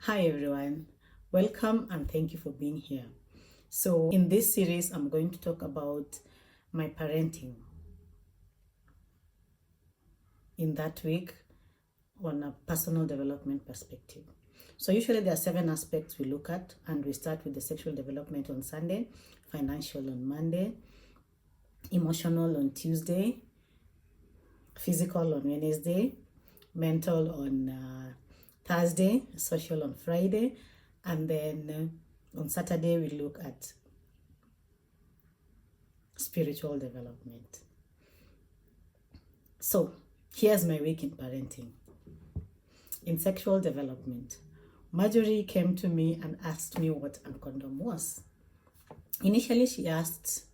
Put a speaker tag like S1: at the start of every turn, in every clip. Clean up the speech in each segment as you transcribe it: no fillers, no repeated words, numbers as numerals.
S1: Hi everyone, welcome and thank you for being here. So in this series, I'm going to talk about my parenting in that week on a personal development perspective. So usually there are 7 aspects we look at, and we start with the sexual development on Sunday, financial on Monday, emotional on Tuesday, physical on Wednesday, mental on Thursday, social on Friday, and then on Saturday we look at spiritual development. So here's my week in parenting. In sexual development, Marjorie came to me and asked me what a condom was. Initially, she asked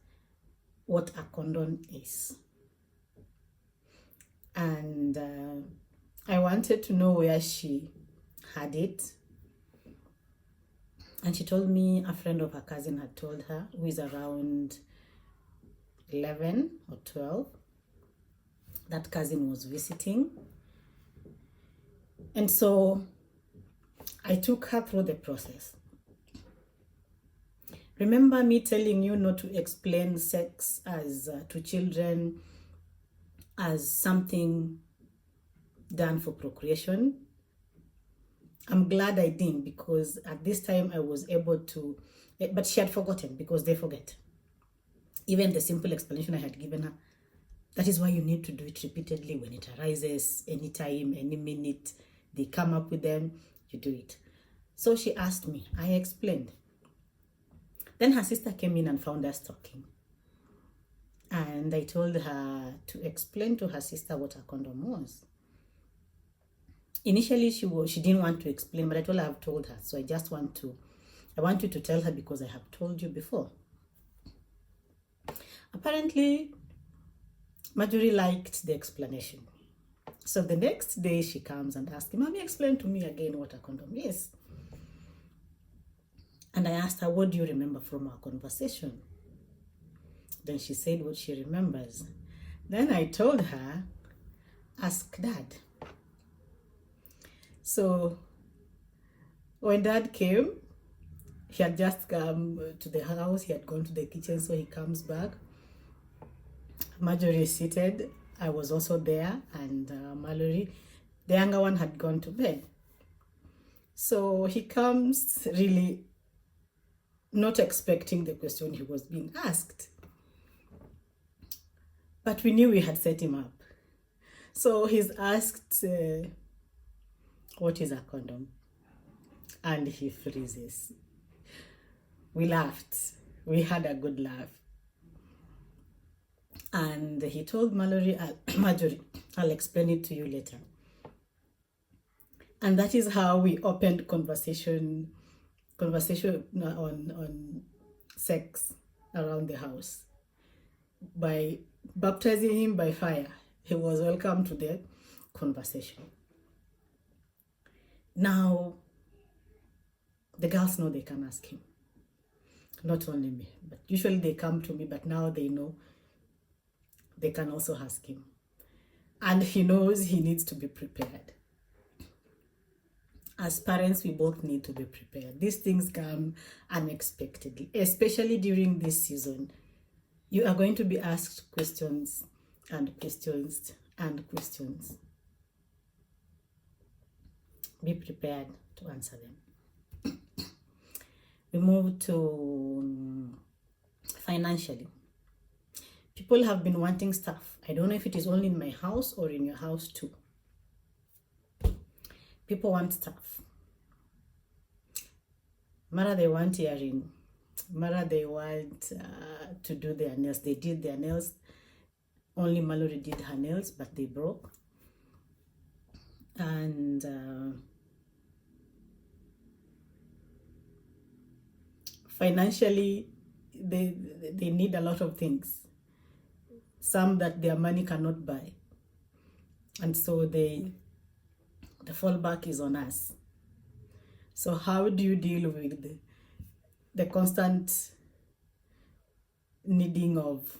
S1: what a condom is. And I wanted to know where she had it. And she told me a friend of her cousin had told her, who is around 11 or 12. That cousin was visiting. And so I took her through the process. Remember me telling you not to explain sex as to children as something done for procreation? I'm glad I didn't, because at this time I was able to, but she had forgotten, because they forget. Even the simple explanation I had given her, that is why you need to do it repeatedly when it arises, anytime, any minute they come up with them, you do it. So she asked me, I explained. Then her sister came in and found us talking. And I told her to explain to her sister what a condom was. Initially, she didn't want to explain, but I told her I've told her. So I want you to tell her because I have told you before. Apparently, Marjorie liked the explanation. So the next day she comes and asks, Mommy, explain to me again what a condom is. And I asked her, what do you remember from our conversation? Then she said what she remembers. Then I told her, ask Dad. So when Dad came, he had just come to the house, he had gone to the kitchen, so he comes back. Marjorie is seated, I was also there, and Mallory, the younger one, had gone to bed. So he comes really not expecting the question he was being asked. But we knew we had set him up. So he's asked, what is a condom? And he freezes. We laughed. We had a good laugh. And he told Marjorie, I'll explain it to you later. And that is how we opened conversation on sex around the house. By baptizing him by fire, he was welcome to the conversation. Now, the girls know they can ask him. Not only me, but usually they come to me, but now they know they can also ask him. And he knows he needs to be prepared. As parents, we both need to be prepared. These things come unexpectedly, especially during this season. You are going to be asked questions and questions and questions. Be prepared to answer them. We move to financially. People have been wanting stuff. I don't know if it is only in my house or in your house too. People want stuff. Mara, they want earring. Mara, they want to do their nails. They did their nails. Only Mallory did her nails, but they broke. And financially, they need a lot of things. Some that their money cannot buy. And so the fallback is on us. So how do you deal with the constant needing of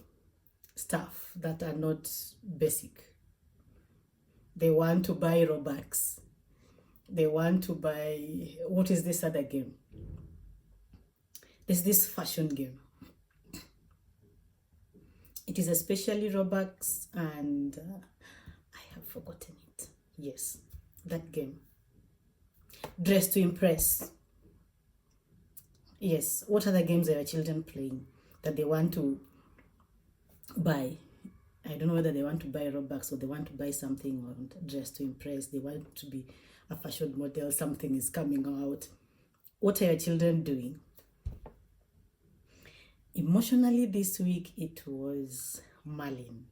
S1: stuff that are not basic? They want to buy Robux. they want to buy, what is this other game? There's this fashion game. It is especially Robux, and I have forgotten it. Yes, that game. Dress to Impress. Yes, what other games are your children playing that they want to buy? I don't know whether they want to buy Robux or they want to buy something on Dress to Impress. They want to be a fashion model. Something is coming out. What are your children doing? Emotionally this week, it was Marlene.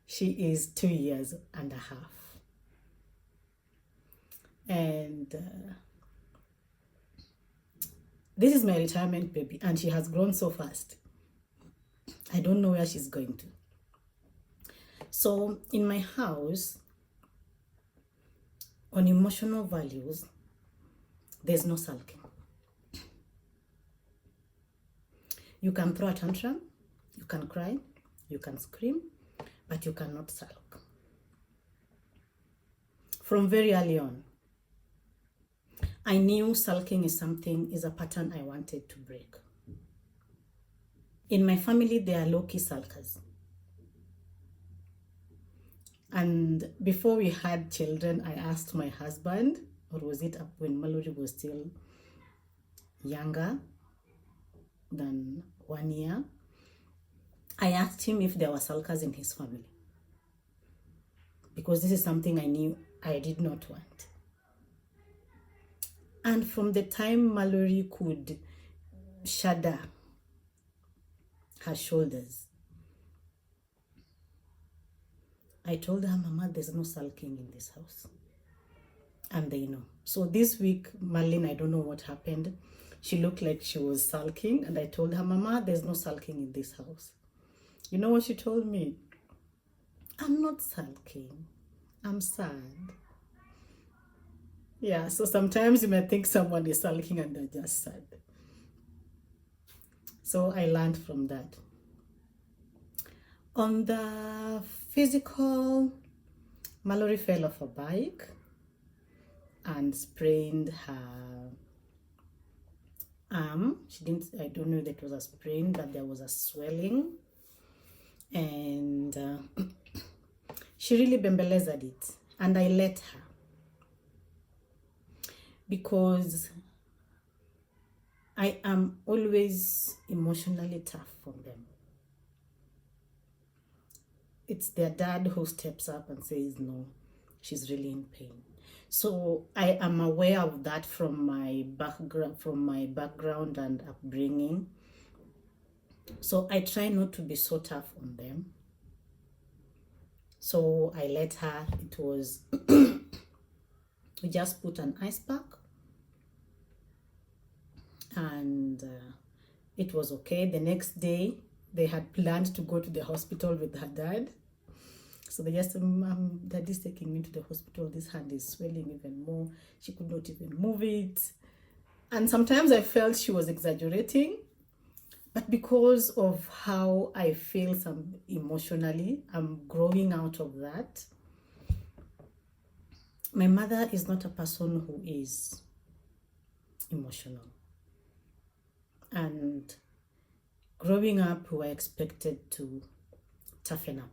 S1: She is 2 years and a half. And this is my retirement baby, and she has grown so fast. I don't know where she's going to. So in my house, on emotional values, there's no sulking. You can throw a tantrum, you can cry, you can scream, but you cannot sulk. From very early on, I knew sulking is a pattern I wanted to break. In my family, there are low-key sulkers. And before we had children, I asked my husband, or was it when Mallory was still younger than 1 year, I asked him if there were sulkers in his family, because this is something I knew I did not want. And from the time Mallory could shudder her shoulders, I told her, Mama, there's no sulking in this house. And they know. So this week, Marlene, I don't know what happened. She looked like she was sulking, and I told her, Mama, there's no sulking in this house. You know what she told me? I'm not sulking. I'm sad. Yeah, so sometimes you may think someone is sulking and they're just sad. So I learned from that. On the physical, Mallory fell off a bike and sprained her arm. I don't know if that was a sprain, but there was a swelling. And she really bembelezed it. And I let her. Because I am always emotionally tough for them. It's their dad who steps up and says, no, she's really in pain. So I am aware of that from my background and upbringing. So I try not to be so tough on them. So I let her. It was, we just put an ice pack, and it was okay. The next day, they had planned to go to the hospital with her dad. So they just, Daddy's taking me to the hospital. This hand is swelling even more. She could not even move it. And sometimes I felt she was exaggerating. But because of how I feel emotionally, I'm growing out of that. My mother is not a person who is emotional. And growing up, we were expected to toughen up.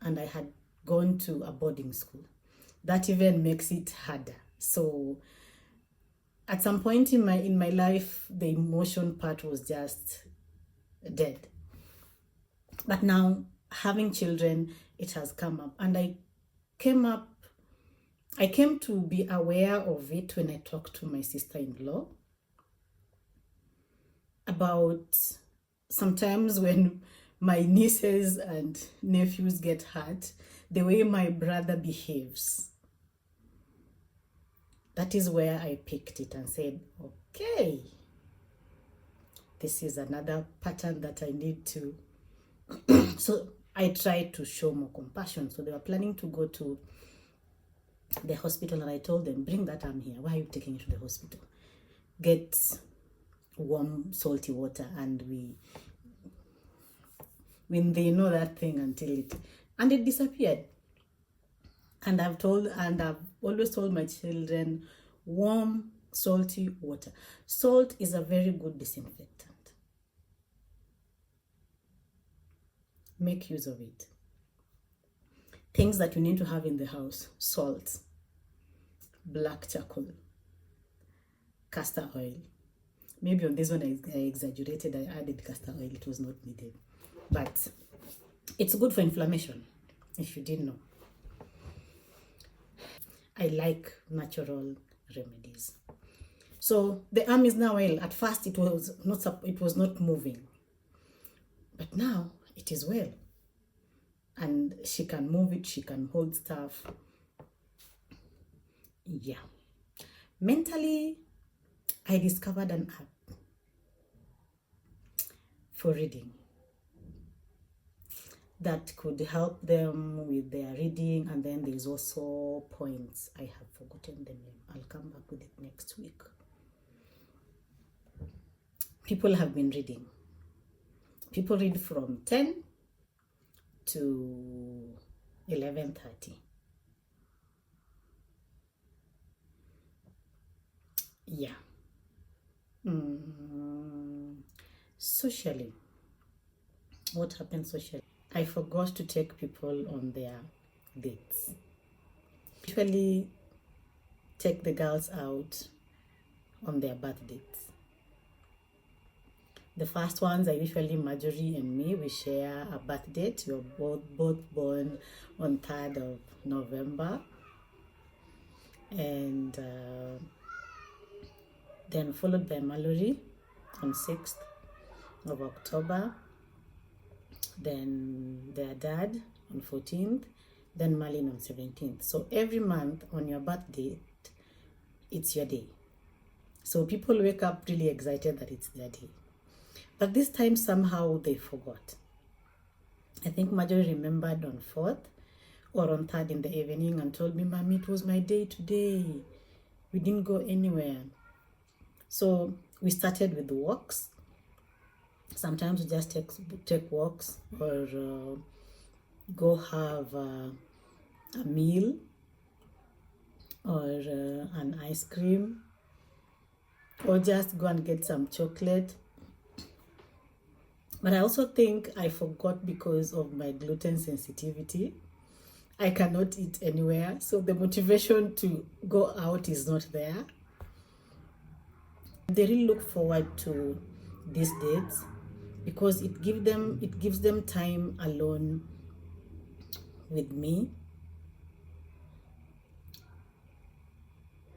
S1: And I had gone to a boarding school. That even makes it harder. So at some point in my life, the emotion part was just dead. But now, having children, it has come up. And I came to be aware of it when I talked to my sister-in-law about sometimes when my nieces and nephews get hurt, the way my brother behaves. That is where I picked it and said, okay, this is another pattern that I need to. So I tried to show more compassion. So they were planning to go to the hospital, and I told them, bring that arm here. Why are you taking it to the hospital? Get warm, salty water, and when they know that thing and it disappeared. And I've always told my children, warm, salty water. Salt is a very good disinfectant. Make use of it. Things that you need to have in the house: salt, black charcoal, castor oil. Maybe on this one I exaggerated, I added castor oil, it was not needed. But it's good for inflammation, if you didn't know. I like natural remedies. So the arm is now well. At first it was not moving, but now it is well, and she can move it, she can hold stuff. Yeah. Mentally, I discovered an app for reading that could help them with their reading. And then there's also points. I have forgotten the name. I'll come back with it next week. People have been reading. People read from 10 to 11:30. Yeah. Socially, what happens socially? I forgot to take people on their dates. Usually take the girls out on their birth dates. The first ones are usually Marjorie and me. We share a birth date. We are both born on 3rd of November. And then followed by Mallory on 6th of October. Then their dad on 14th. Then Marlene on 17th. So every month on your birthday, it's your day. So people wake up really excited that it's their day. But this time somehow they forgot. I think Marjorie remembered on 4th or on 3rd in the evening and told me, "Mommy, it was my day today. We didn't go anywhere." So we started with walks. Sometimes we just take walks, or go have a meal, or an ice cream, or just go and get some chocolate. But I also think I forgot because of my gluten sensitivity. I cannot eat anywhere, so the motivation to go out is not there. They really look forward to these dates because it gives them time alone with me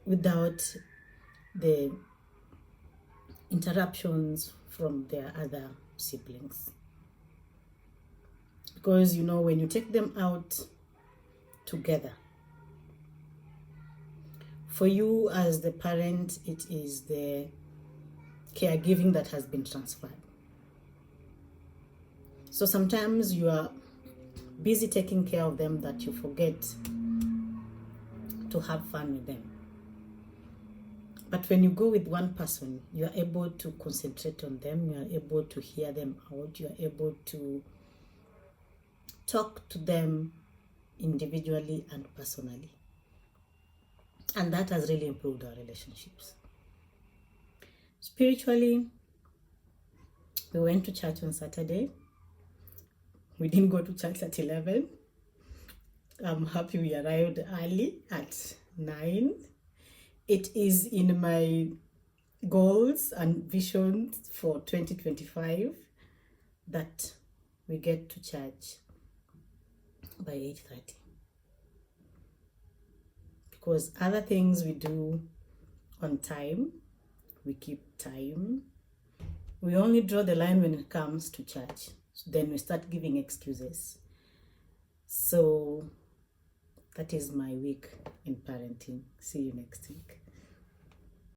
S1: without the interruptions from their other siblings. Because when you take them out together, for you as the parent, it is the caregiving that has been transferred. So sometimes you are busy taking care of them that you forget to have fun with them. But when you go with one person, you are able to concentrate on them, you are able to hear them out, you are able to talk to them individually and personally. And that has really improved our relationships. Spiritually, we went to church on Saturday. We didn't go to church at 11. I'm happy we arrived early at 9. It is in my goals and visions for 2025 that we get to church by 8:30. Because other things we do on time, we keep time. We only draw the line when it comes to church. So then we start giving excuses. So that is my week in parenting. See you next week.